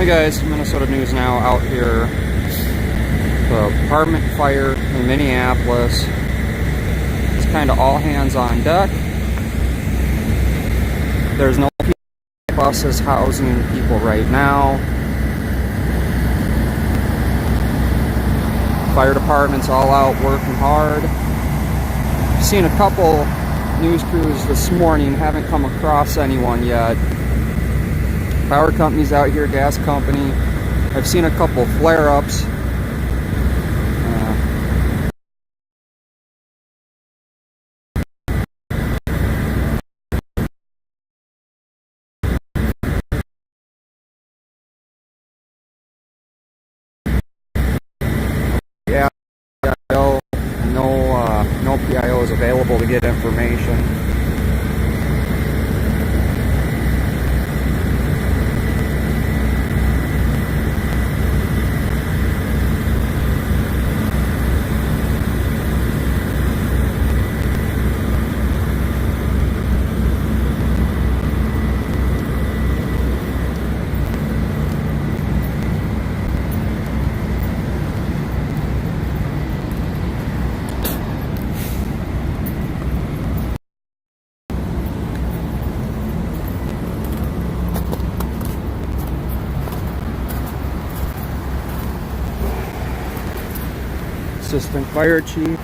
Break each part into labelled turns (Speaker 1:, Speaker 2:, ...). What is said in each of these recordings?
Speaker 1: Hey guys, Minnesota News Now out here. The apartment fire in Minneapolis. It's kind of all hands on deck. There's no buses housing people right now. Fire department's all out working hard. I've seen a couple news crews this morning, haven't come across anyone yet. Power companies out here, gas company. I've seen a couple flare-ups. Yeah, PIO, no PIO is available to get information. Assistant Fire Chief.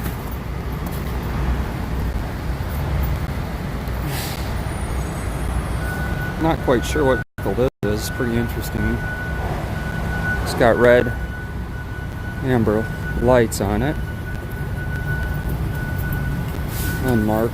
Speaker 1: Not quite sure what vehicle this is. Pretty interesting. It's got red, amber lights on it. Unmarked.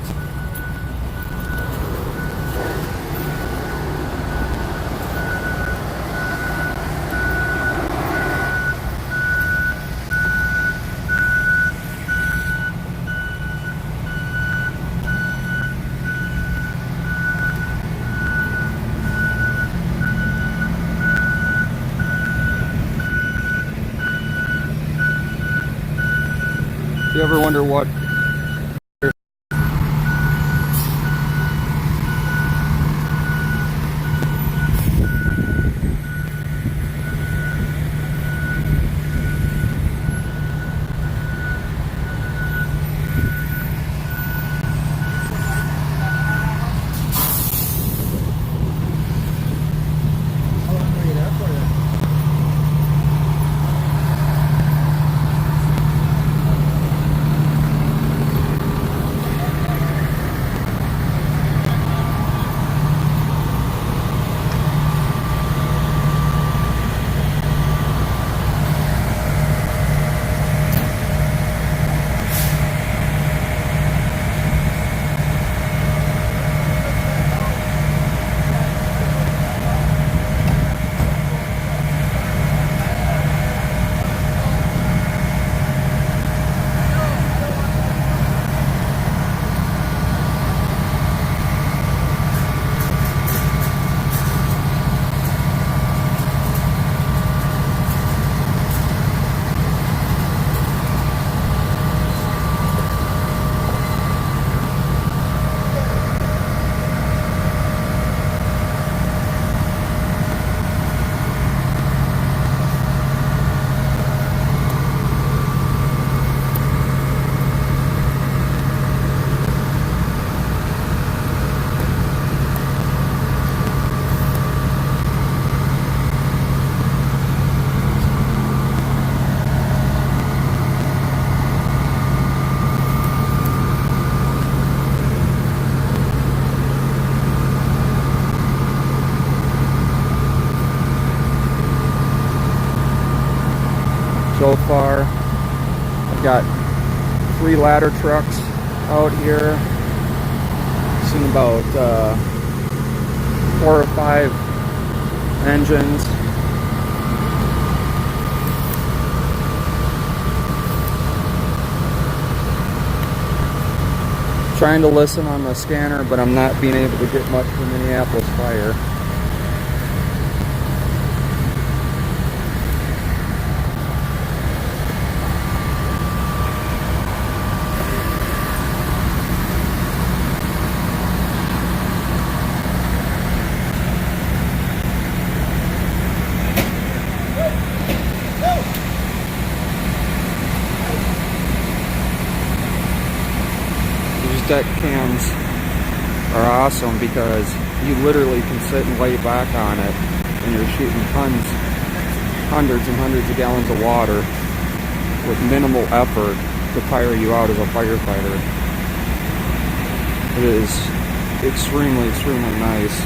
Speaker 1: You ever wonder what so far? I've got 3 ladder trucks out here. Seen about 4 or 5 engines. Trying to listen on the scanner, but I'm not being able to get much from Minneapolis fire. deck cams are awesome because you literally can sit and lay back on it and you're shooting hundreds and hundreds of gallons of water with minimal effort to tire you out as a firefighter. It is extremely, extremely nice.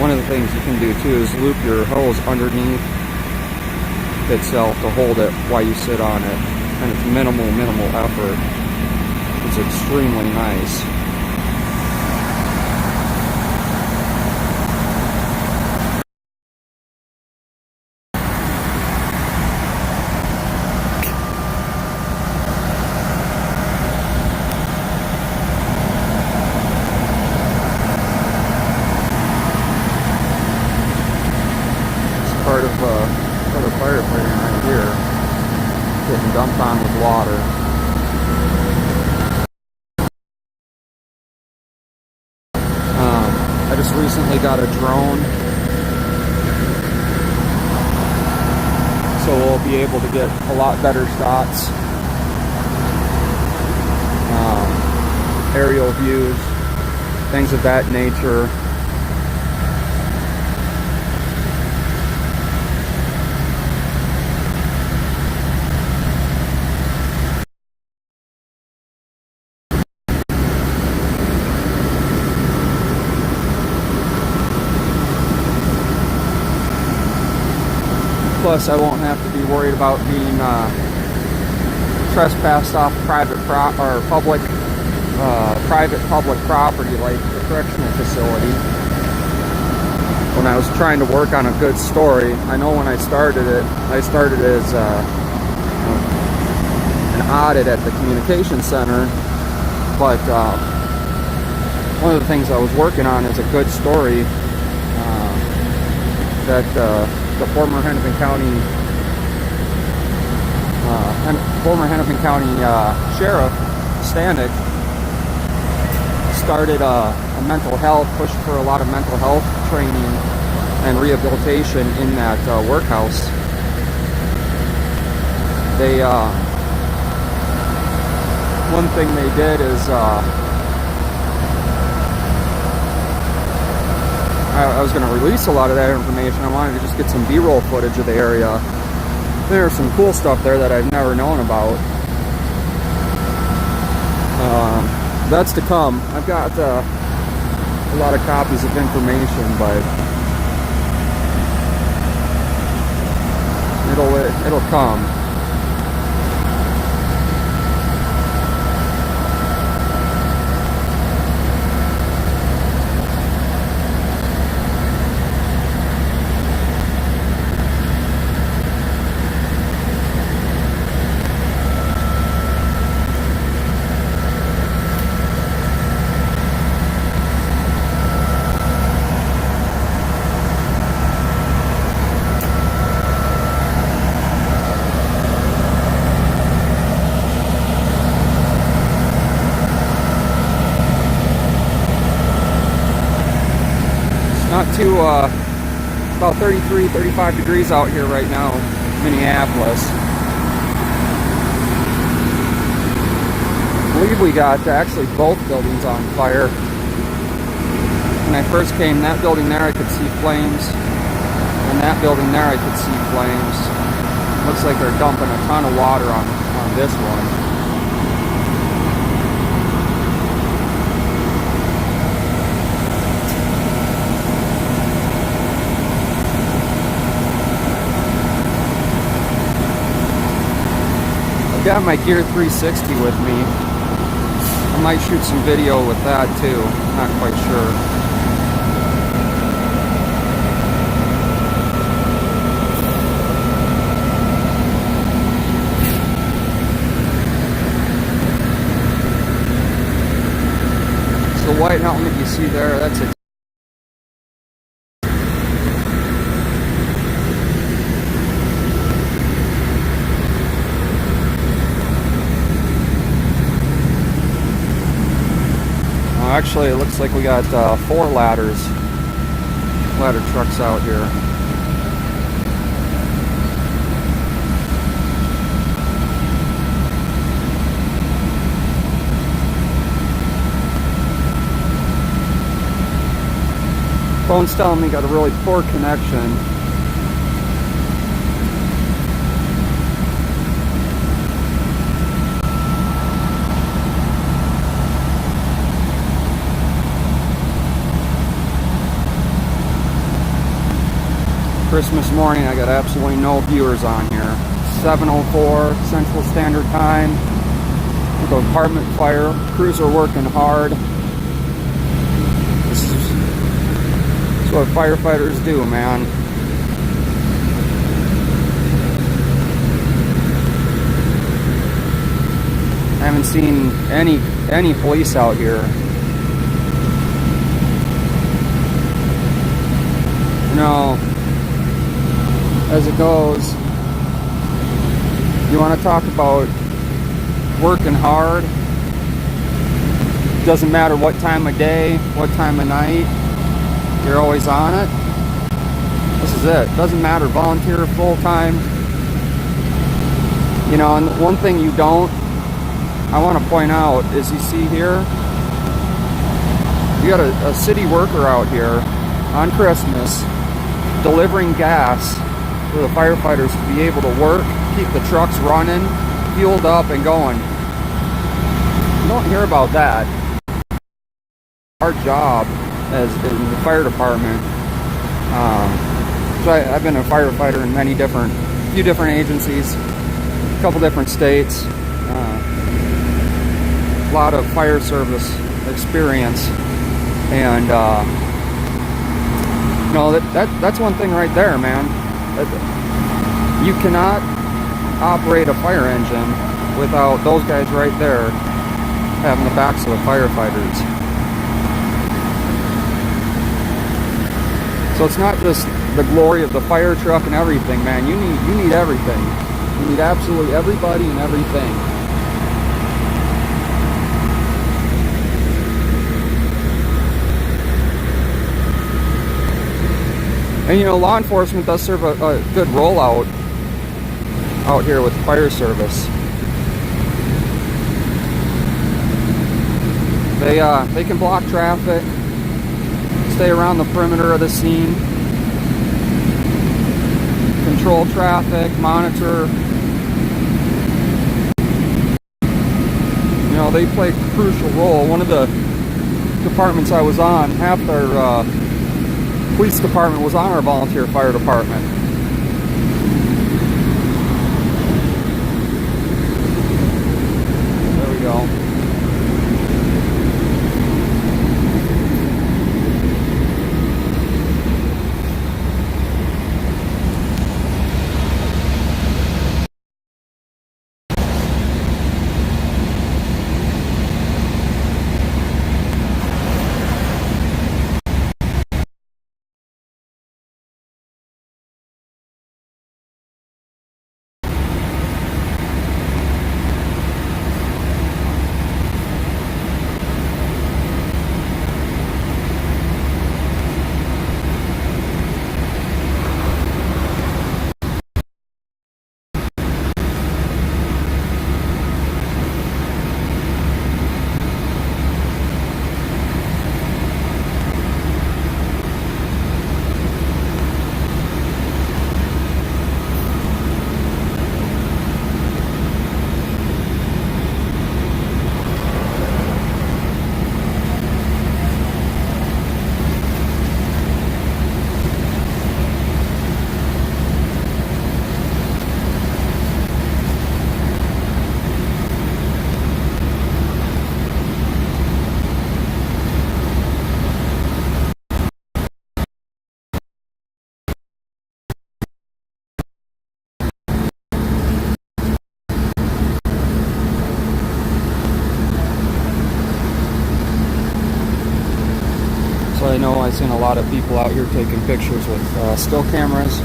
Speaker 1: One of the things you can do too is loop your hose underneath itself to hold it while you sit on it, and it's minimal effort. It's extremely nice. Part of firefighting right here, getting dumped on with water. I just recently got a drone, so we'll be able to get a lot better shots, aerial views, things of that nature. Plus, I won't have to be worried about being trespassed off private public property like the correctional facility. When I was trying to work on a good story, I know when I started as an audit at the communication center, but one of the things I was working on is a good story that the former Hennepin County Sheriff Stanek started a mental health, pushed for a lot of mental health training and rehabilitation in that workhouse. They one thing they did is I was going to release a lot of that information. I wanted to just get some B-roll footage of the area. There's some cool stuff there that I've never known about. That's to come. I've got a lot of copies of information, but it'll come. Not too, about 33, 35 degrees out here right now, Minneapolis. I believe we got actually both buildings on fire. When I first came, that building there I could see flames, and that building there I could see flames. Looks like they're dumping a ton of water on this one. I've got my Gear 360 with me. I might shoot some video with that too, not quite sure. So the white helmet you see there, that's it. Actually, it looks like we got 4 ladder trucks out here. Phone's telling me got a really poor connection. Christmas morning, I got absolutely no viewers on here. 7:04 Central Standard Time. The apartment fire. Crews are working hard. This is what firefighters do, man. I haven't seen any police out here. You know, as it goes, you want to talk about working hard. Doesn't matter what time of day, what time of night, you're always on it. This is it. Doesn't matter, volunteer, full-time. You know, and one thing you don't, I want to point out, is you see here, you got a city worker out here on Christmas delivering gas for the firefighters to be able to work, keep the trucks running, fueled up and going. You don't hear about that. Our job as in the fire department. So I've been a firefighter in few different agencies, a couple different states. A lot of fire service experience, and you know, that's one thing right there, man. You cannot operate a fire engine without those guys right there having the backs of the firefighters. So it's not just the glory of the fire truck and everything, man. You need everything. You need absolutely everybody and everything. And you know, law enforcement does serve a good role out here with fire service. They can block traffic, stay around the perimeter of the scene, control traffic, monitor. You know, they play a crucial role. One of the departments I was on, half their police department was on our volunteer fire department. There we go. I know I've seen a lot of people out here taking pictures with still cameras.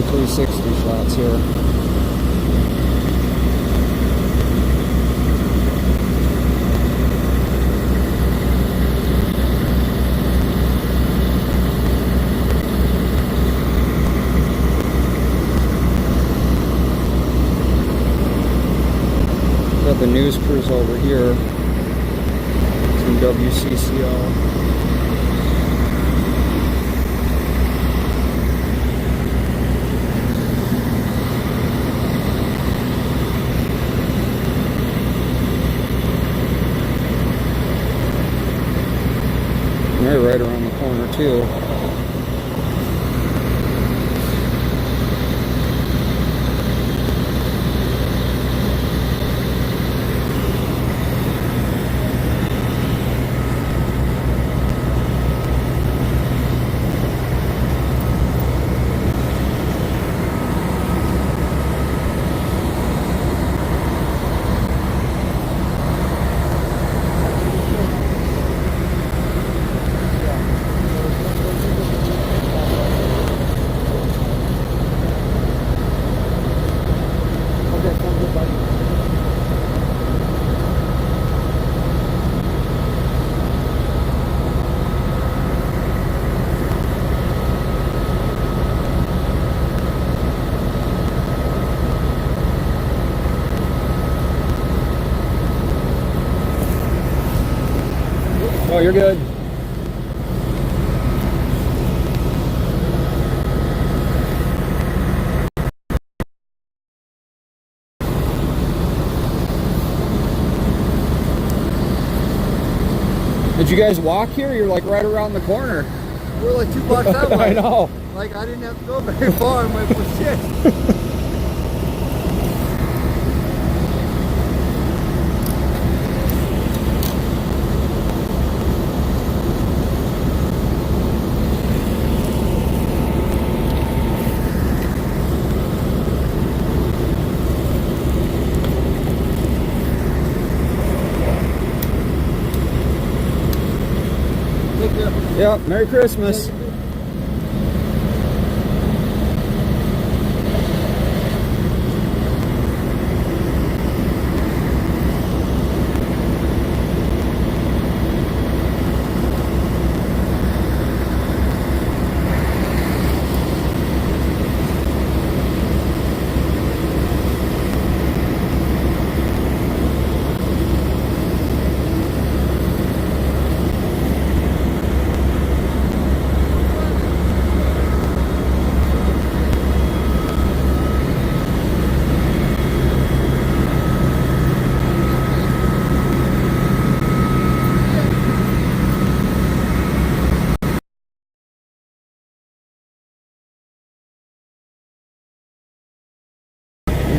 Speaker 1: Gear 360 shots here. Got the news crews over here. Some WCCO. They're right around the corner too. Oh, you're good. Did you guys walk here? You're like right around the corner.
Speaker 2: We're like 2 blocks that way.
Speaker 1: I know.
Speaker 2: Like I didn't have to go very far. I'm like, well, shit.
Speaker 1: Yep, Merry Christmas.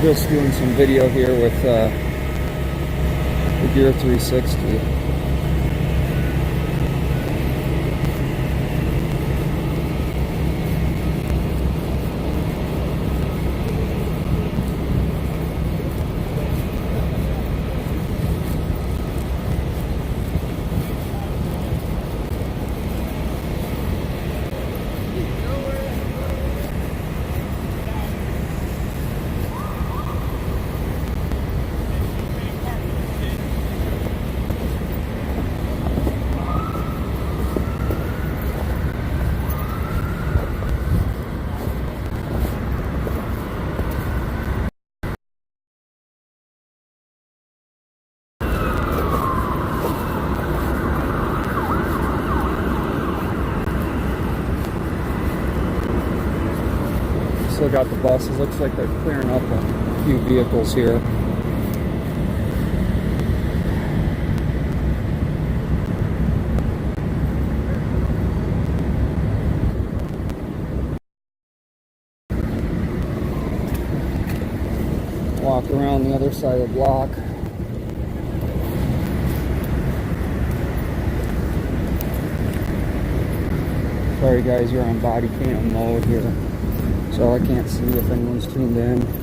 Speaker 1: Just doing some video here with the Gear 360. Still got the buses. Looks like they're clearing up a few vehicles here. Walk around the other side of the block. Sorry guys, you're on body cam mode here, so I can't see if anyone's tuned in.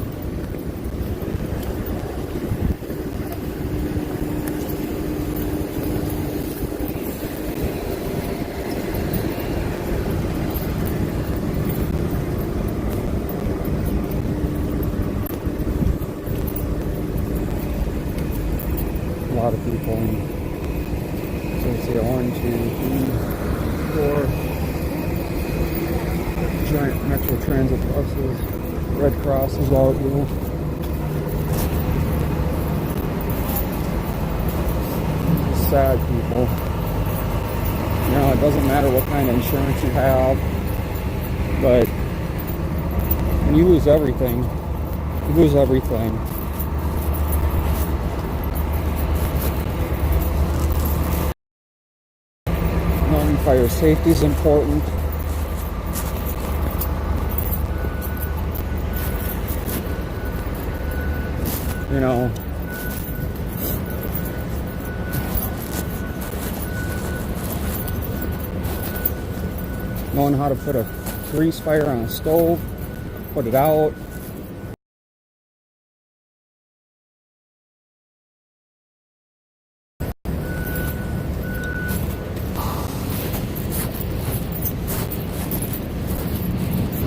Speaker 1: lot of people. And so let's see, 1, 2, 3, 4 giant Metro Transit buses. Red Cross is out here. Sad people. You know, it doesn't matter what kind of insurance you have, but when you lose everything, you lose everything. Knowing fire safety is important. You know, knowing how to put a grease fire on a stove, put it out.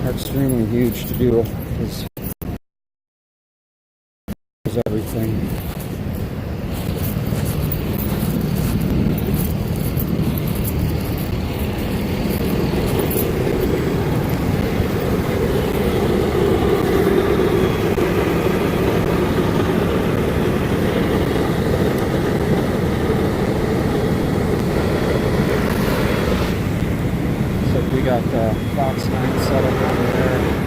Speaker 1: Are extremely huge to do because everything. So we got Fox 9 set up over there.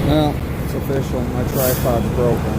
Speaker 1: Well, it's official. My tripod's broken.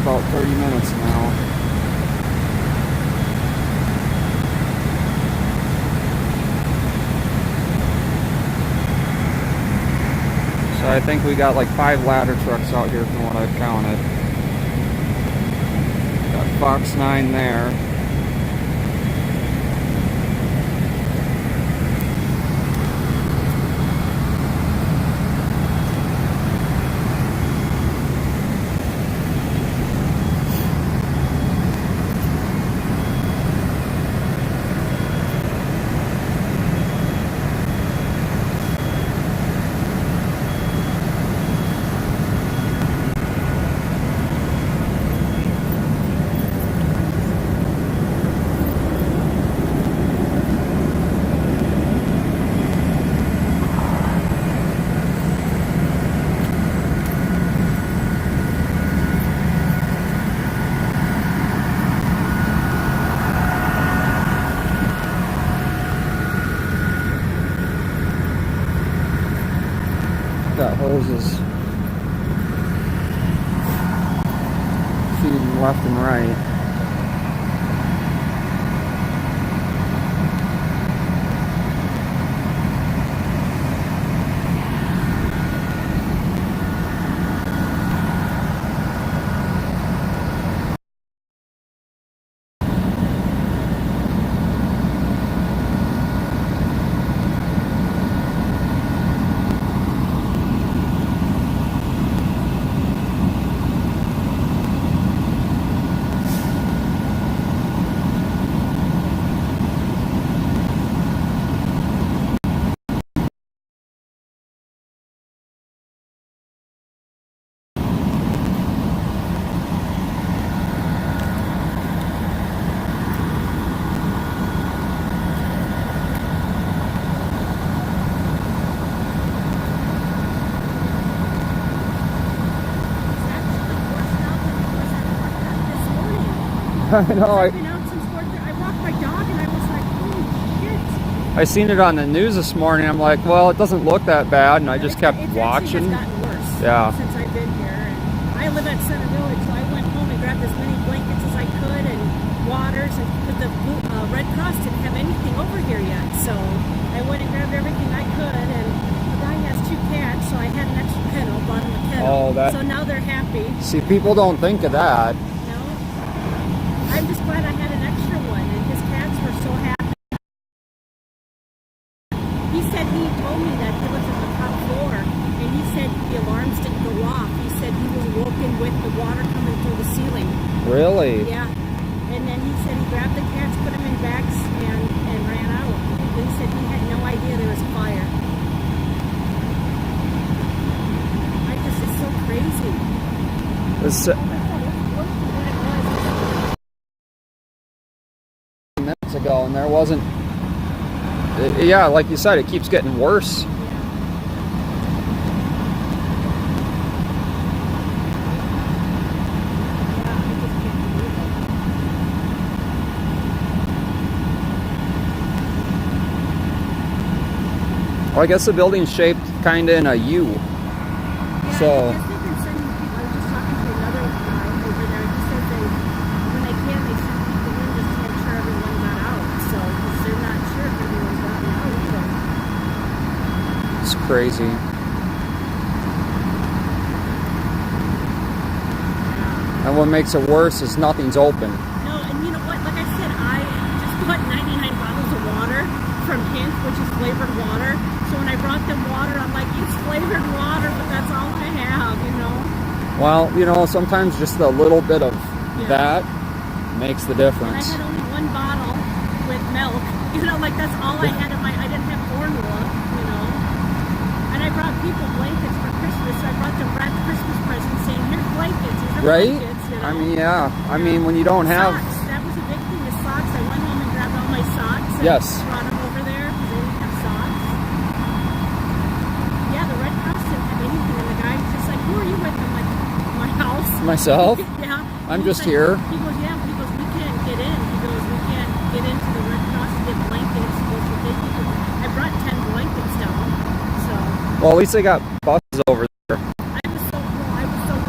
Speaker 1: About 30 minutes now. So I think we got like 5 ladder trucks out here from what I've counted. Got Fox 9 there. Got hoses feeding left and right. I know.
Speaker 3: I've been out since 4:30. I walked my dog and I was like, holy shit.
Speaker 1: I seen it on the news this morning. I'm like, well, it doesn't look that bad, and I just kept
Speaker 3: It's
Speaker 1: watching.
Speaker 3: actually has gotten worse
Speaker 1: Yeah.
Speaker 3: since I've been here. And I live at Center Village, so I went home and grabbed as many blankets as I could and waters. And the Red Cross didn't have anything over here yet, so I went and grabbed everything I could. And the guy has 2 cats, so I had an extra kennel, bought him a kennel.
Speaker 1: Oh,
Speaker 3: so now they're happy.
Speaker 1: See, people don't think of that.
Speaker 3: No, I'm just glad I had an extra one, and his cats were so happy. He said he told me that he was on the top floor, and he said the alarms didn't go off. He said he was woken with the water coming through the ceiling.
Speaker 1: Really?
Speaker 3: Yeah. And then he said he grabbed the cats, put them in bags, and ran out. He said he had no idea there was a fire. It's so crazy.
Speaker 1: It's,
Speaker 3: Oh my God, it's worse than what it was.
Speaker 1: minutes ago, and there wasn't. Yeah, like you said, it keeps getting worse. Well, I guess the building's shaped kind of in a U.
Speaker 3: Yeah,
Speaker 1: So.
Speaker 3: I guess they've been sending people. I was just talking to another guy over there. He said when they can, they send people in just to make sure everyone got out. So, because they're not sure if everyone's gotten out. So.
Speaker 1: It's crazy. And what makes it worse is nothing's open.
Speaker 3: No, and you know what? Like I said, I just bought 99 bottles of water from Hint, which is flavored water. So when I brought them water, I'm like, it's flavored water, but that's all I have, you know?
Speaker 1: Well, you know, sometimes just a little bit of that makes the
Speaker 3: And I
Speaker 1: difference.
Speaker 3: had only 1 bottle with milk. You know, like that's all I had in my, I didn't have formula, you know? And I brought people blankets for Christmas. I brought them wrapped Christmas presents saying, here's blankets, here's the
Speaker 1: Right?
Speaker 3: blankets, you know?
Speaker 1: I mean, yeah. I mean, when you don't have...
Speaker 3: Socks, that was a big thing, the socks. I went home and grabbed all my socks and
Speaker 1: Yes.
Speaker 3: brought them over there because they didn't have socks. Yeah, the Red Cross didn't have anything, and the guy was just like, who are you with? I'm like, my house.
Speaker 1: Myself?
Speaker 3: Yeah.
Speaker 1: I'm
Speaker 3: He was
Speaker 1: just
Speaker 3: like,
Speaker 1: here.
Speaker 3: He goes, yeah, he goes, we can't get in. He goes, we can't get into the Red Cross to get blankets. He goes, I brought 10 blankets down, so.
Speaker 1: Well, at least they got buses over there.
Speaker 3: I was so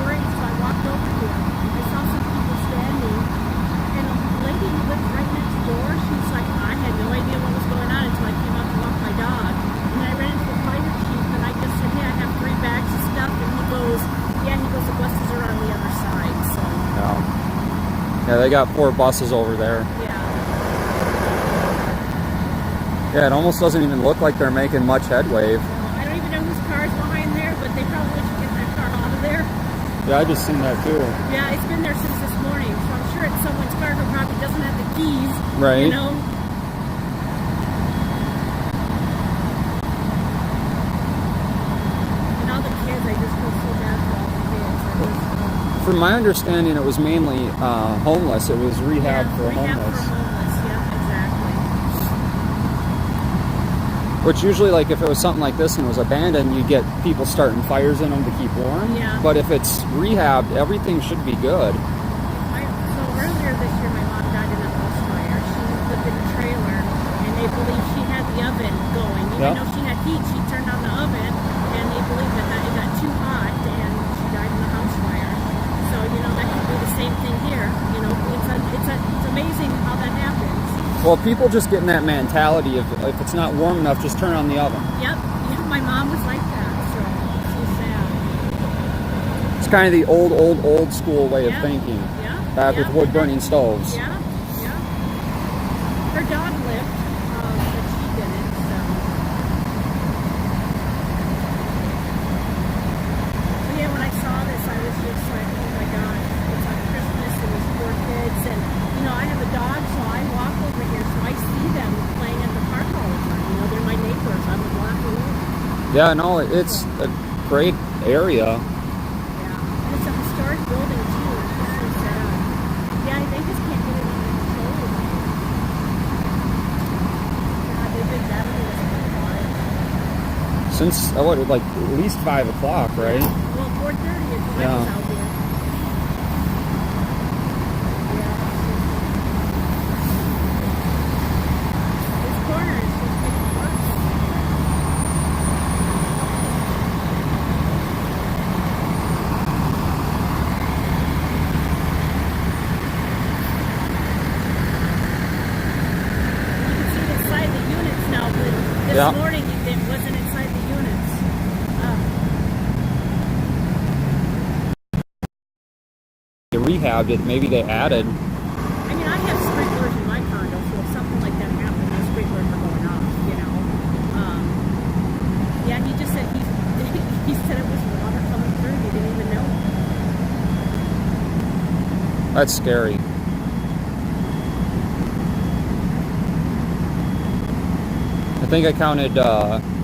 Speaker 3: worried, so I walked over to him. I saw some people standing, and a lady who lived right next door, she's like, I had no idea what was going on until I came out to walk my dog. And then I ran into the fire chief, and I just said, hey, I have 3 bags of stuff, and he goes, the buses are on the other side, so.
Speaker 1: Yeah, they got 4 buses over there.
Speaker 3: Yeah.
Speaker 1: Yeah, it almost doesn't even look like they're making much headway.
Speaker 3: I don't even know whose car is behind there, but they probably should get that car out of there.
Speaker 1: Yeah, I just seen that too.
Speaker 3: Yeah, it's been there since this morning, so I'm sure it's someone's car who probably doesn't have the keys.
Speaker 1: Right.
Speaker 3: You know? And all the kids, I just feel so bad for all the kids.
Speaker 1: From my understanding, it was mainly homeless. It was rehab for
Speaker 3: rehab
Speaker 1: homeless.
Speaker 3: for homeless, yeah, exactly.
Speaker 1: Which usually, like, if it was something like this and it was abandoned, you get people starting fires in them to keep warm.
Speaker 3: Yeah.
Speaker 1: But if it's rehabbed, everything should be good.
Speaker 3: So earlier this year, my mom died in a house fire. She lived in a trailer, and they believe she had the oven going. Even though she had heat, she turned on the oven, and they believe that it got too hot, and she died in a house fire. So, you know, that could be the same thing here. You know, it's amazing how that happens.
Speaker 1: Well, people just get in that mentality of if it's not warm enough, just turn on the oven.
Speaker 3: Yep. Yeah, my mom was like that, so she's sad.
Speaker 1: It's kind of the old school way of
Speaker 3: Yeah.
Speaker 1: thinking.
Speaker 3: Yeah.
Speaker 1: Back with wood-burning stoves.
Speaker 3: Yeah. Yeah. Her dog lived, but she didn't, so. So yeah, when I saw this, I was just like, oh my God, it's like Christmas and these poor kids. And, you know, I have a dog, so I walk over here, so I see them playing at the park all the time. You know, they're my neighbors. I'm a block away.
Speaker 1: Yeah, no, it's a great area.
Speaker 3: Yeah. And it's a historic building, too. It's just so sad. Yeah, they just can't get it under control. Yeah, they've been battling this for a while.
Speaker 1: Since, like at least 5 o'clock, right?
Speaker 3: Well, 4:30 is when I was out here. Yeah.
Speaker 1: Yeah.
Speaker 3: morning it wasn't inside the units.
Speaker 1: They rehabbed it. Maybe they added.
Speaker 3: I mean, I have sprinklers in my condo, so if something like that happened, the sprinklers are going off, you know. Yeah, he just said he said it was water coming through. He didn't even know.
Speaker 1: That's scary. I think I counted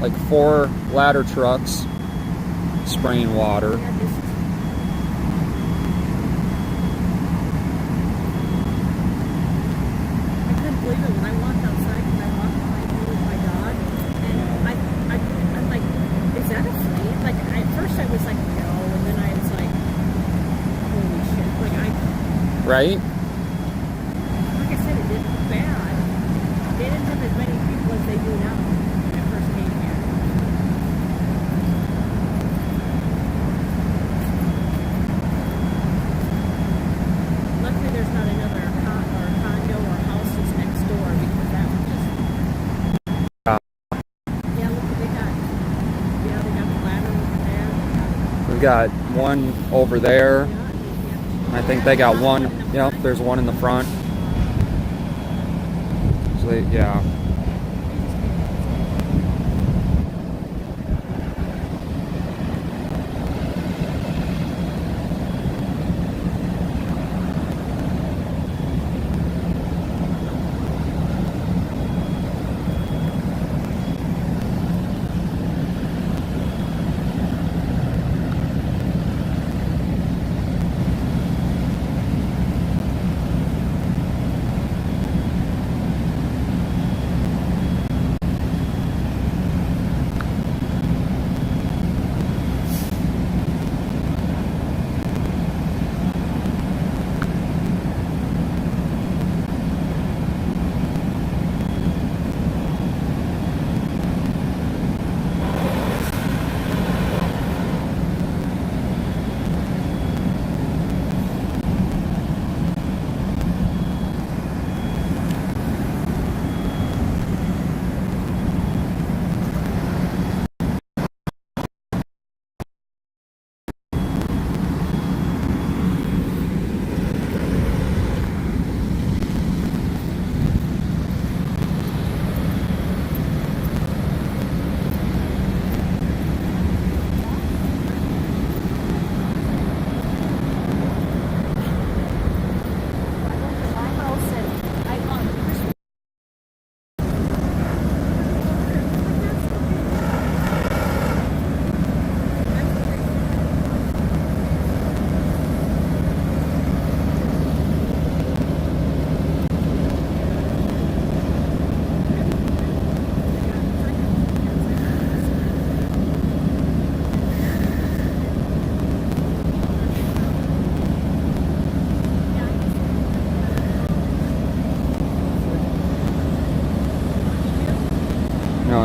Speaker 1: like 4 ladder trucks spraying water.
Speaker 3: Yeah, this is, I couldn't believe it when I walked outside because I walked behind me with my dog, and I'm like, is that a flame? Like at first I was like, no, and then I was like, holy shit!
Speaker 1: Right?
Speaker 3: Like I said, it didn't look bad. They didn't have as many people as they do now when I first came here. Luckily, there's not another condo or houses next door because that would just. Yeah, look what they got. Yeah, they got the ladder over there.
Speaker 1: We've got one over there.
Speaker 3: Yeah,
Speaker 1: I think they got one. Yep, there's one in the front. So yeah.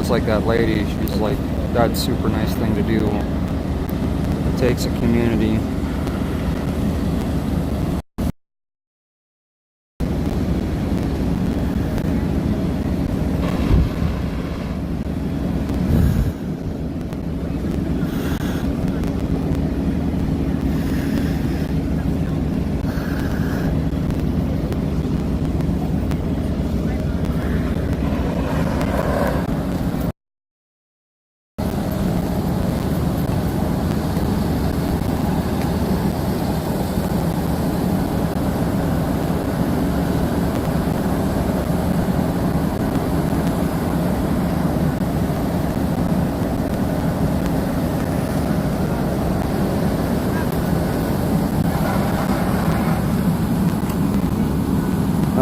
Speaker 1: It's like that lady, she's like, that's a super nice thing to do. It takes a community.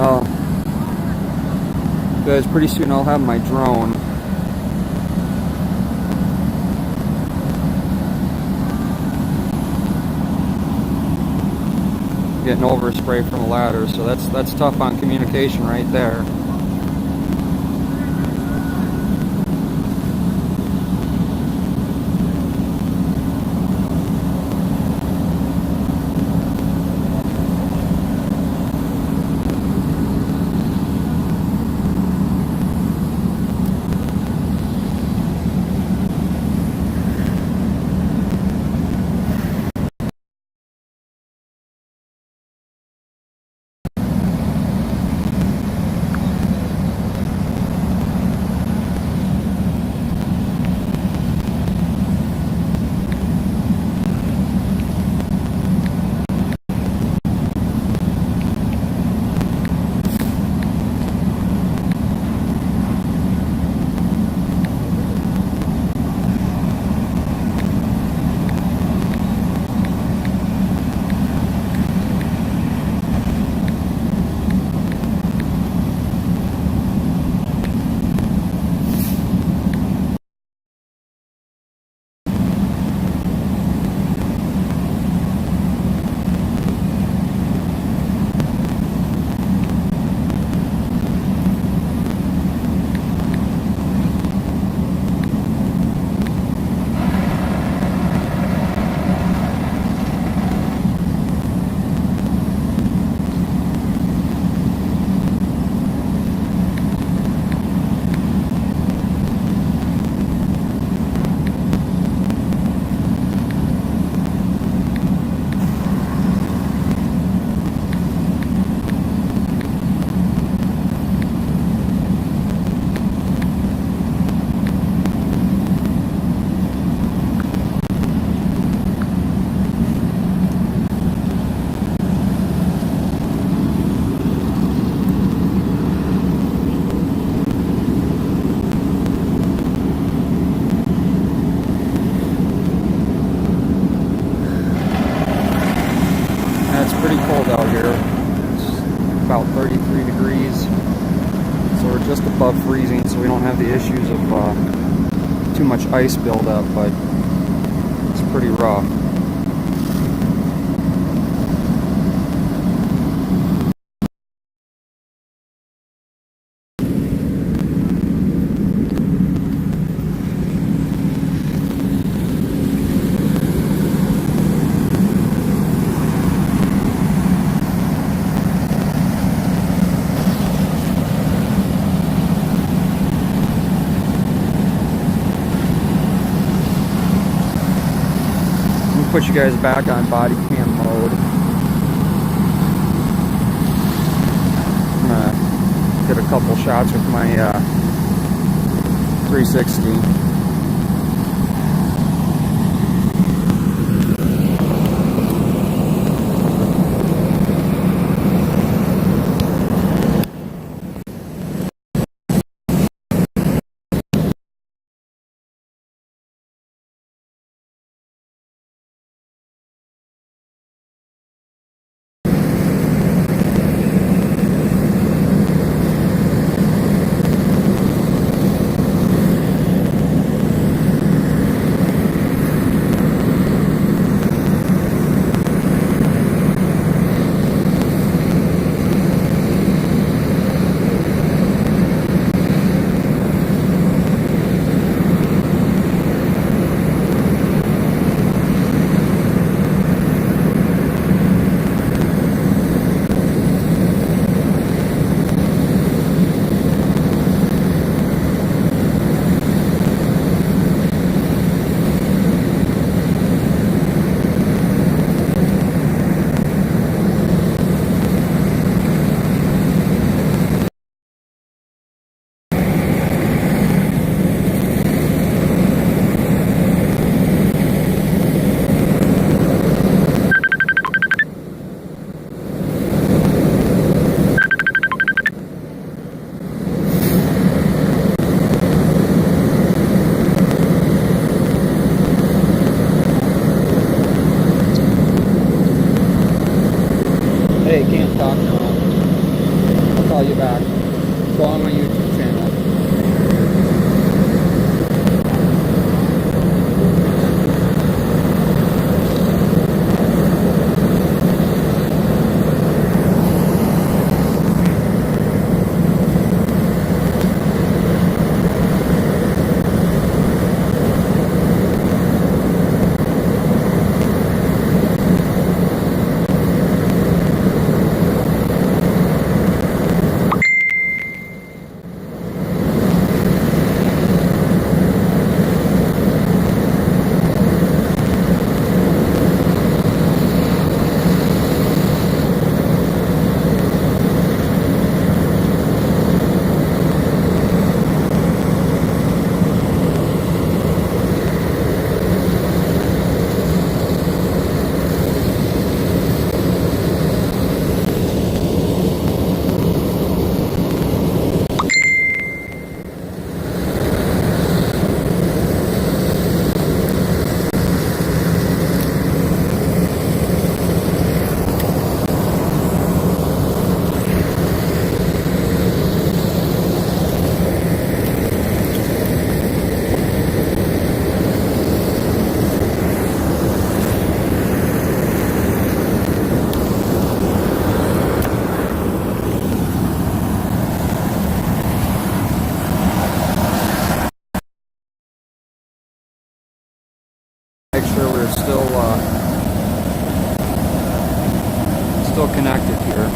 Speaker 1: Oh, guys, pretty soon I'll have my drone. Getting overspray from a ladder, so that's tough on communication right there. here. It's about 33 degrees. So we're just above freezing, so we don't have the issues of too much ice buildup, but it's pretty rough. Put you guys back on body cam mode. I'm gonna get a couple shots with my 360. Hey, can't talk now. I'll call you back. Go on my YouTube channel. Make sure we're still connected here.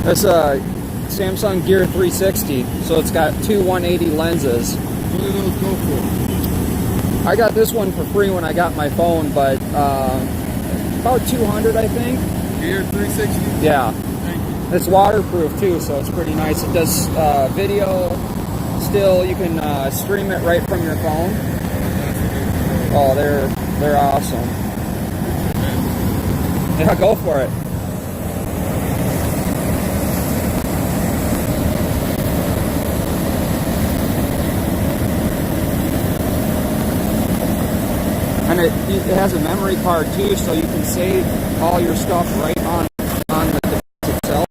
Speaker 1: It's a Samsung Gear 360, so it's got two 180 lenses.
Speaker 2: What do those go for?
Speaker 1: I got this one for free when I got my phone, but about 200, I think.
Speaker 2: Gear 360?
Speaker 1: Yeah.
Speaker 2: Thank you.
Speaker 1: It's waterproof too, so it's pretty nice. It does video still. You can stream it right from your phone. Oh, they're awesome. Yeah, go for it. And it has a memory card too, so you can save all your stuff right on the device itself.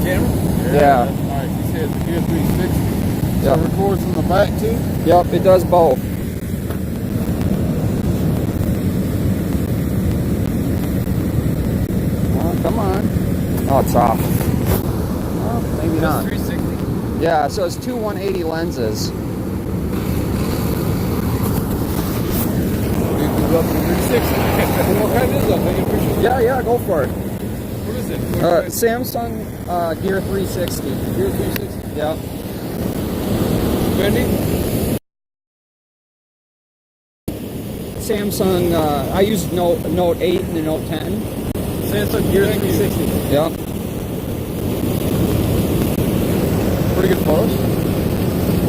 Speaker 2: Camera?
Speaker 1: Yeah.
Speaker 2: That's nice. You said the Gear 360. So
Speaker 1: Yep.
Speaker 2: it records from the back too?
Speaker 1: Yep, it does both. Oh, come on. Oh, it's off. Oh, maybe not.
Speaker 2: 360.
Speaker 1: Yeah, so it's two 180 lenses.
Speaker 2: We can go up to 360. What kind is that? Take a picture.
Speaker 1: Yeah, go for it.
Speaker 2: What is it?
Speaker 1: Samsung Gear 360.
Speaker 2: Gear 360.
Speaker 1: Yeah.
Speaker 2: Bendy?
Speaker 1: Samsung, I use Note 8 and the Note 10.
Speaker 2: Samsung Gear 360.
Speaker 1: Yeah.
Speaker 2: Pretty good photos.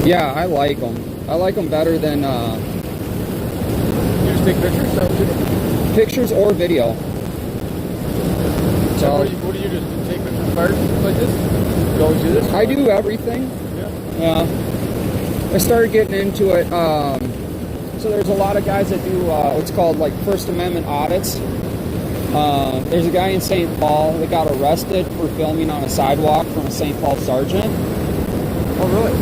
Speaker 1: Yeah, I like them. I like them better than
Speaker 2: You just take pictures? Is that what you do?
Speaker 1: pictures or video.
Speaker 2: So
Speaker 1: So
Speaker 2: what do you just take pictures of fires like this? You always do this?
Speaker 1: I do everything.
Speaker 2: Yeah.
Speaker 1: Yeah. I started getting into it. So there's a lot of guys that do what's called like First Amendment audits. There's a guy in St. Paul that got arrested for filming on a sidewalk from a St. Paul sergeant.
Speaker 2: Oh, really?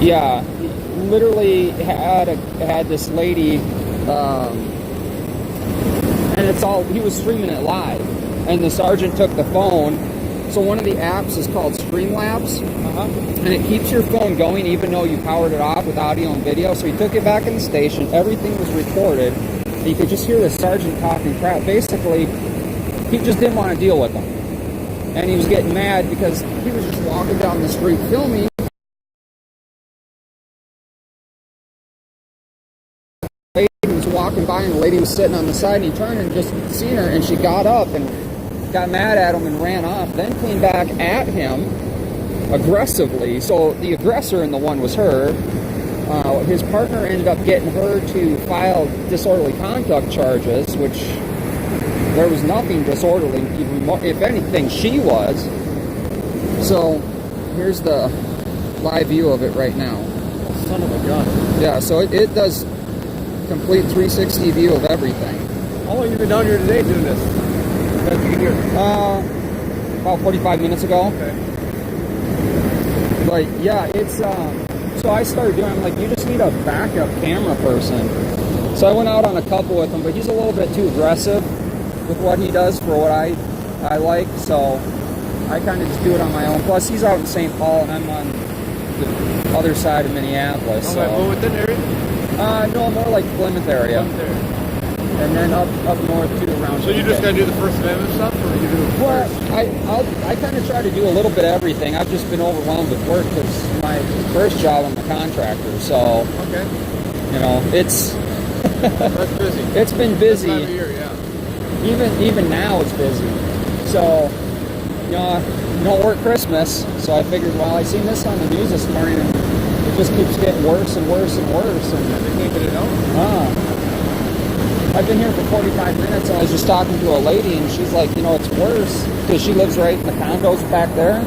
Speaker 1: Yeah, he literally had this lady, and he was streaming it live, and the sergeant took the phone. So one of the apps is called Streamlabs, and it keeps your phone going even though you powered it off with audio and video. So he took it back in the station. Everything was recorded. And you could just hear the sergeant talking crap. Basically, he just didn't want to deal with them, and he was getting mad because he was just walking down the street filming. The lady was walking by, and the lady was sitting on the side, and he turned and just seen her, and she got up and got mad at him and ran off, then came back at him aggressively. So the aggressor in the one was her. His partner ended up getting her to file disorderly conduct charges, which there was nothing disorderly. Even more, if anything, she was. So here's the live view of it right now.
Speaker 2: Son of a gun.
Speaker 1: Yeah, so it does complete 360 view of everything.
Speaker 2: How long have you been down here today doing this? Glad you get here.
Speaker 1: About 45 minutes ago.
Speaker 2: Okay.
Speaker 1: But yeah, it's so I started doing, I'm like, you just need a backup camera person. So I went out on a couple with him, but he's a little bit too aggressive with what he does for what I like, so I kind of just do it on my own. Plus he's out in St. Paul and I'm on the other side of Minneapolis.
Speaker 2: Oh,
Speaker 1: So
Speaker 2: that Bloomington area?
Speaker 1: no, more like Plymouth area. And then up north too around.
Speaker 2: So you just gotta do the First Amendment stuff, or you do the
Speaker 1: Well, I kind of try to do a little bit of everything. I've just been overwhelmed with work because my first job I'm a contractor, so
Speaker 2: Okay.
Speaker 1: you know it's
Speaker 2: That's busy.
Speaker 1: it's been
Speaker 2: This time of
Speaker 1: busy.
Speaker 2: year, yeah.
Speaker 1: Even now it's busy. So you know, you don't work Christmas, so I figured, well, I seen this on the news this morning, and it just keeps getting worse and worse and worse. And
Speaker 2: They can't get it out.
Speaker 1: I've been here for 45 minutes, and I was just talking to a lady, and she's like, you know, it's worse because she lives right in the condos back there.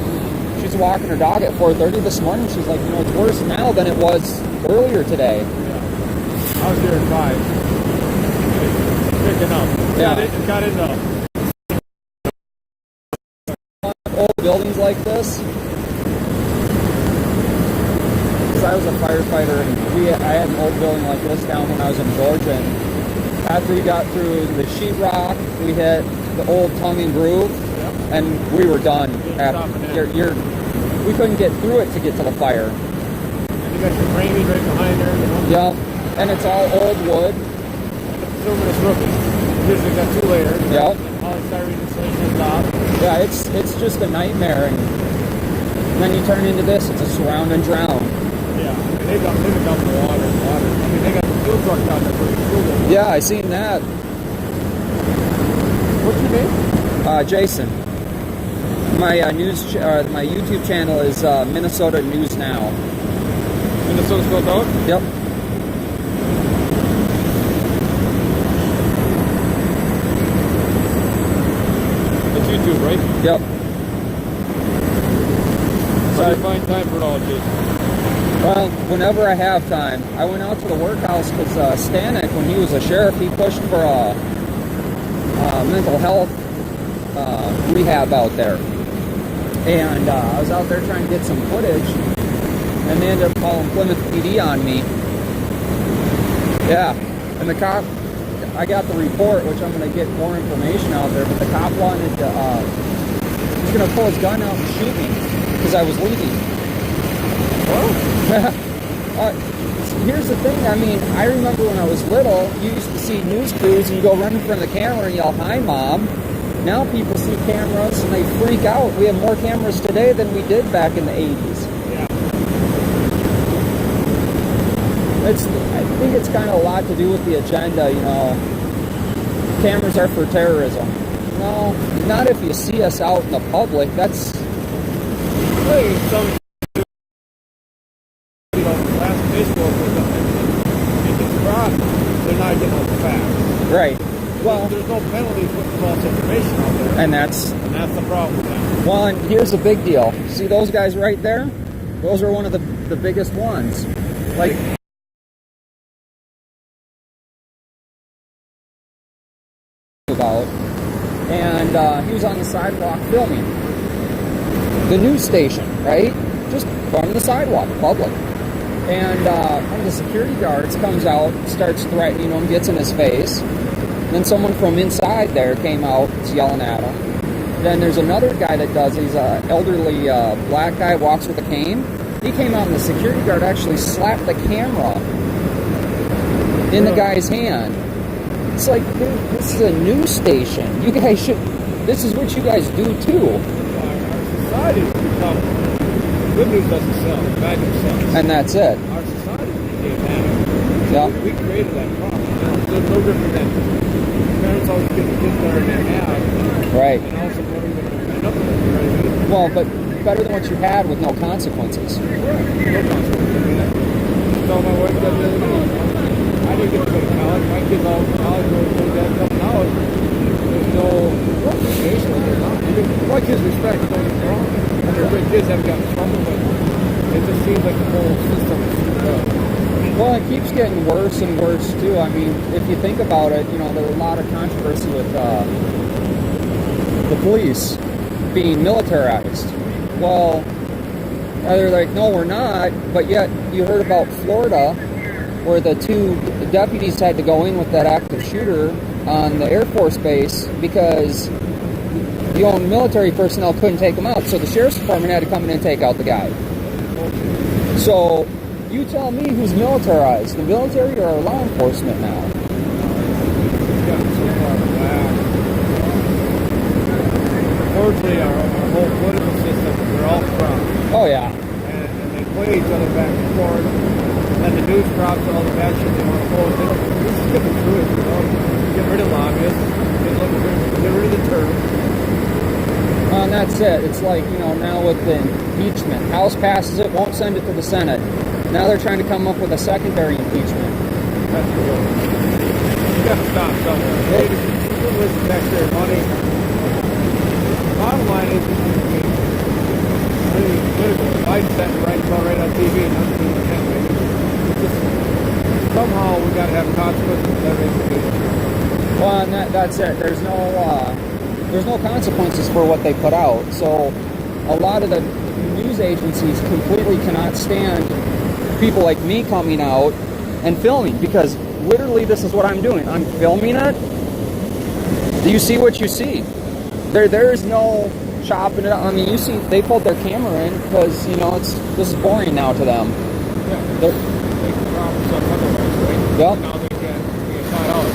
Speaker 1: She's walking her dog at 4:30 this morning. She's like, you know, it's worse now than it was earlier today.
Speaker 2: Yeah. I was here at 5. Picking up.
Speaker 1: Yeah.
Speaker 2: It got in the
Speaker 1: Old buildings like this. Because I was a firefighter, and I had an old building like this down when I was in Georgia. And after we got through the sheetrock, we hit the old tongue and groove, and we were done. We couldn't get through it to get to the fire.
Speaker 2: And you got your Ramsey right behind there. You know?
Speaker 1: Yeah, And it's all old wood.
Speaker 2: Silverless roofing. Usually got 2 layers.
Speaker 1: Yep.
Speaker 2: And polystyrene insulation on top.
Speaker 1: Yeah, it's just a nightmare. And then you turn into this, it's a surround and drown.
Speaker 2: Yeah. And they've got the water. I mean, they got the fuel truck down there for the fuel.
Speaker 1: Yeah, I seen that.
Speaker 2: What's your name?
Speaker 1: Jason. My my YouTube channel is Minnesota News Now.
Speaker 2: Minnesota spelled out?
Speaker 1: Yep.
Speaker 2: That's YouTube, right?
Speaker 1: Yep.
Speaker 2: How do you find time for it all, Jason?
Speaker 1: Well, whenever I have time. I went out to the workhouse because Stanek, when he was a sheriff, he pushed for a mental health rehab out there. And I was out there trying to get some footage, and they ended up calling Plymouth PD on me. Yeah, and the cop, I got the report, which I'm going to get more information out there, but the cop wanted to, he's going to pull his gun out and shoot me because I was leaving.
Speaker 2: Well,
Speaker 1: here's the thing, I mean, I remember when I was little, you used to see news crews and you go run in front of the camera and yell, "Hi, Mom." Now people see cameras and they freak out. We have more cameras today than we did back in the 80s.
Speaker 2: yeah.
Speaker 1: I think it's kind of a lot to do with the agenda, you know. Cameras are for terrorism. No, not if you see us out in the public. That's...
Speaker 2: Hey, some, last Facebook was it's fraud. They're not getting all the facts.
Speaker 1: right. Well,
Speaker 2: there's no penalty for putting false information out there.
Speaker 1: and that's
Speaker 2: the problem with that.
Speaker 1: well, and here's the big deal. See those guys right there? Those are one of the biggest ones. Like, about, and he was on the sidewalk filming the news station, right? Just on the sidewalk, public. And one of the security guards comes out, starts threatening him, gets in his face. Then someone from inside there came out, is yelling at him. Then there's another guy that does. He's an elderly black guy, walks with a cane. He came out and the security guard actually slapped the camera in the guy's hand. It's like, dude, this is a news station. You guys should, this is what you guys do too.
Speaker 2: Our society has become, good news doesn't sell, bad news sells.
Speaker 1: And that's it.
Speaker 2: Our society became bad.
Speaker 1: Yeah.
Speaker 2: We created that problem. There's no different than parents always get the kids that are in their house.
Speaker 1: Right.
Speaker 2: And also what are we going to end up with? You know what I mean?
Speaker 1: Well, but better than what you had with no consequences.
Speaker 2: No consequences. I mean, I tell my wife that the other day. I didn't get to go to college. My kids all went to college. Their dad coming out. There's no education. There's nothing. My kids respect. Don't get me wrong. And their great kids haven't gotten in trouble, but it just seems like the whole system is screwed up.
Speaker 1: Well, it keeps getting worse and worse too. I mean, if you think about it, you know, there's a lot of controversy with the police being militarized. Well, they're like, no, we're not. But yet, you heard about Florida, where the 2 deputies had to go in with that active shooter on the Air Force Base because the own military personnel couldn't take them out. So the sheriff's department had to come in and take out the guy. So you tell me who's militarized, the military or law enforcement now?
Speaker 2: Unfortunately, our whole political system, we're all corrupt.
Speaker 1: Oh, yeah.
Speaker 2: And they play each other back and forth. And the news drops all the bad shit they want to hold. They don't, just get the truth, you know? Get rid of lobbyists. Get rid of the terms.
Speaker 1: And that's it. It's like, you know, now with the impeachment. House passes it, won't send it to the Senate. Now they're trying to come up with a secondary impeachment.
Speaker 2: That's the real. You got to stop somewhere. Hey, people listen to taxpayer money. Bottom line is, Biden sat right on TV and nothing to somehow we got to have consequences with every individual.
Speaker 1: Well, and that's it. There's no consequences for what they put out. So a lot of the news agencies completely cannot stand people like me coming out and filming, because literally this is what I'm doing. I'm filming it. Do you see what you see? There is no chopping it up. I mean, you see, they pulled their camera in because, you know, this is boring now to them.
Speaker 2: Yeah, they can problem stuff otherwise, right?
Speaker 1: Yep.
Speaker 2: Now they get shot out.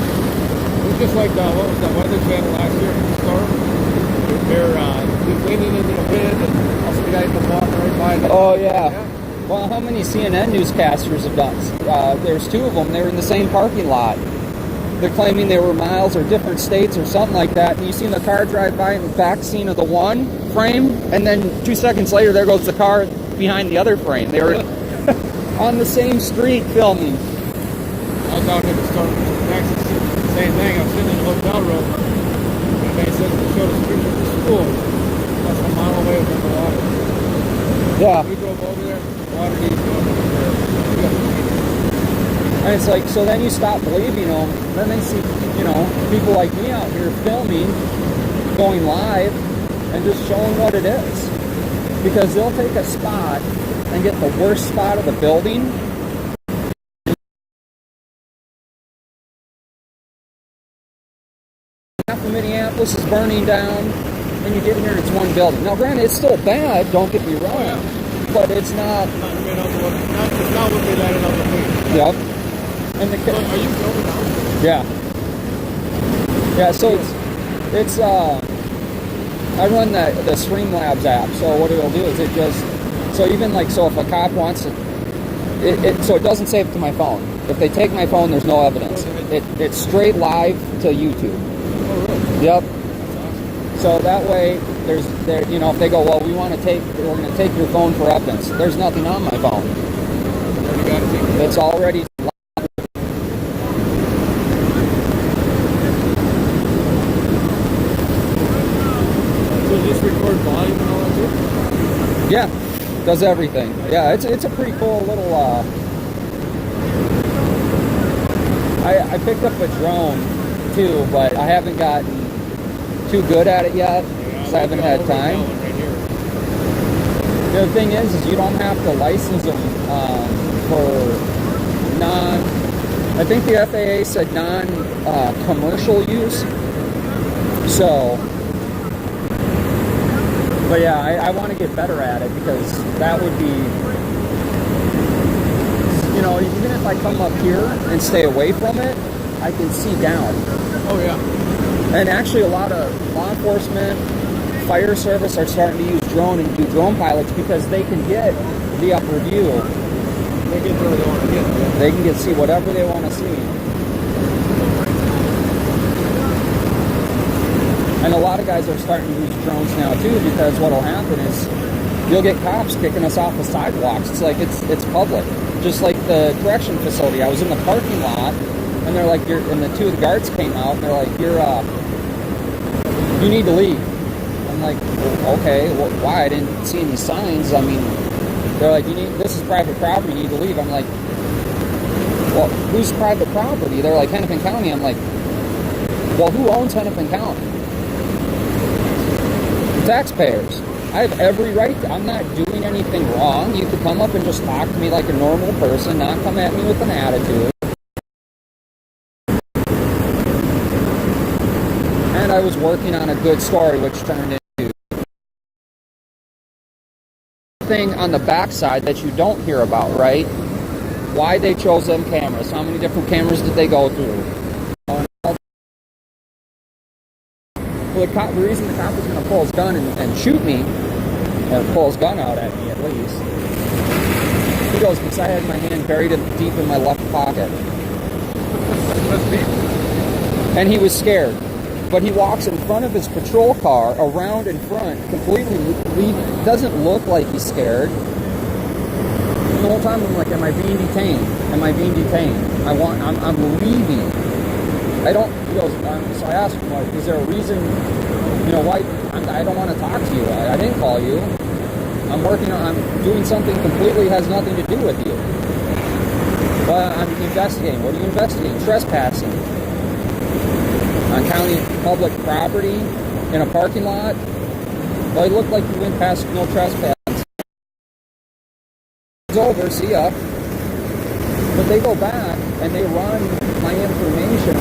Speaker 2: It's just like what was that Weather Channel last year? The storm. They're leaning into the wind, and also the guy just walking right by.
Speaker 1: Oh yeah. Well, how many CNN newscasters have done? There's two of them. They were in the same parking lot. They're claiming they were miles or different states or something like that. And you seen the car drive by in the back scene of the one frame, and then 2 seconds later, there goes the car behind the other frame. They were on the same street filming.
Speaker 2: I was out in the storm in Texas. Same thing. I was sitting in the hotel room, and they said they showed us pictures of the school. That's a mile away from the water.
Speaker 1: Yeah.
Speaker 2: We drove over there. Water needs going over there.
Speaker 1: And it's like, so then you stop believing them. Then they see, you know, people like me out here filming, going live, and just showing what it is. Because they'll take a spot and get the worst spot of the building. Half of Minneapolis is burning down, and you get here and it's one building. Now, granted, it's still bad, don't get me wrong, but it's not.
Speaker 2: It's not what they let it on the page.
Speaker 1: Yep. And the,
Speaker 2: are you filming now?
Speaker 1: Yeah. Yeah, so it's I run the Streamlabs app, so what it'll do is it just, so even like, so if a cop wants it, so it doesn't save it to my phone. If they take my phone, there's no evidence. It's straight live to YouTube.
Speaker 2: Oh, really?
Speaker 1: Yep.
Speaker 2: That's awesome.
Speaker 1: So that way, you know, if they go, well, we're going to take your phone for evidence. There's nothing on my phone.
Speaker 2: You got to take it.
Speaker 1: It's already.
Speaker 2: So just record volume and all that too?
Speaker 1: Yeah, does everything. Yeah, it's a pretty cool little. I picked up a drone too, but I haven't gotten too good at it yet because I haven't had time. The other thing is you don't have to license them for non. I think the FAA said non-commercial use. So. But yeah, I want to get better at it because that would be, you know, even if I come up here and stay away from it, I can see down.
Speaker 2: Oh yeah.
Speaker 1: And actually a lot of law enforcement, fire service are starting to use drone and do drone pilots because they can get the upper view.
Speaker 2: They get where they want to get. Yeah.
Speaker 1: They can see whatever they want to see. And a lot of guys are starting to use drones now too, because what'll happen is you'll get cops kicking us off the sidewalks. It's like it's public. Just like the correction facility. I was in the parking lot and they're like, and the two of the guards came out and they're like, you need to leave. I'm like, well, okay, well, why? I didn't see any signs. I mean, they're like, this is private property, you need to leave. I'm like, well, whose private property? They're like, Hennepin County. I'm like, well, who owns Hennepin County? Taxpayers. I have every right to, I'm not doing anything wrong. You could come up and just talk to me like a normal person, not come at me with an attitude. And I was working on a good story which turned into thing on the backside that you don't hear about, right? Why they chose them cameras. How many different cameras did they go through? Well, the reason the cop was going to pull his gun and shoot me, or pull his gun out at me at least, he goes, because I had my hand buried deep in my left pocket. And he was scared. But he walks in front of his patrol car, around in front, completely doesn't look like he's scared. And the whole time I'm like, am I being detained? Am I being detained? I'm leaving. He goes, so I asked him, like, is there a reason, you know, why, I don't want to talk to you. I didn't call you. I'm doing something completely has nothing to do with you. Well, I'm investigating. What are you investigating? Trespassing. On county public property, in a parking lot. Well, it looked like you went past no trespass. It's over, see ya. But they go back and they run my information.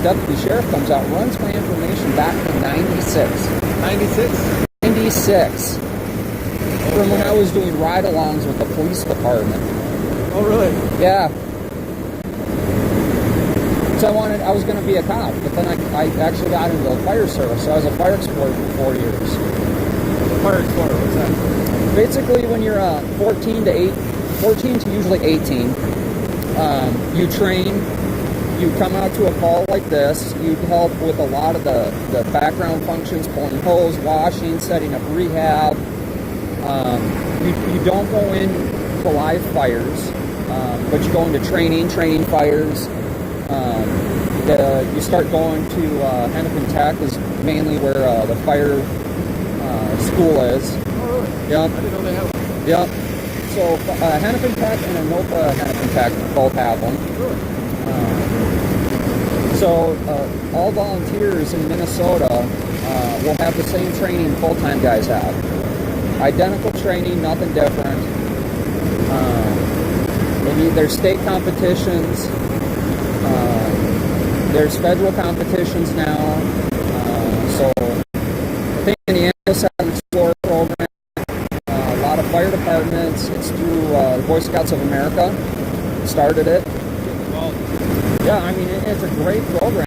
Speaker 1: Deputy sheriff comes out, runs my information back to 96.
Speaker 2: 96?
Speaker 1: 96. From when I was doing ride-alongs with the police department.
Speaker 2: Oh, really?
Speaker 1: Yeah. So I was going to be a cop, but then I actually got into the fire service. So I was a fire explorer for 4 years.
Speaker 2: Fire explorer, what's that?
Speaker 1: Basically, when you're 14 to usually 18, you train. You come out to a call like this. You help with a lot of the background functions, pulling hose, washing, setting up rehab. You don't go in to live fires, but you go into training fires. You start going to Hennepin Tech is mainly where the fire school is.
Speaker 2: Oh, really?
Speaker 1: Yep.
Speaker 2: I didn't know they have one.
Speaker 1: Yep. So Hennepin Tech and Anoka Hennepin Tech both have one.
Speaker 2: Really?
Speaker 1: So all volunteers in Minnesota will have the same training full-time guys have. Identical training, nothing different. There's state competitions. There's federal competitions now. So I think Indiana's had an Explorer program. A lot of fire departments. It's through the Boy Scouts of America. Started it. Yeah, I mean, it's a great program.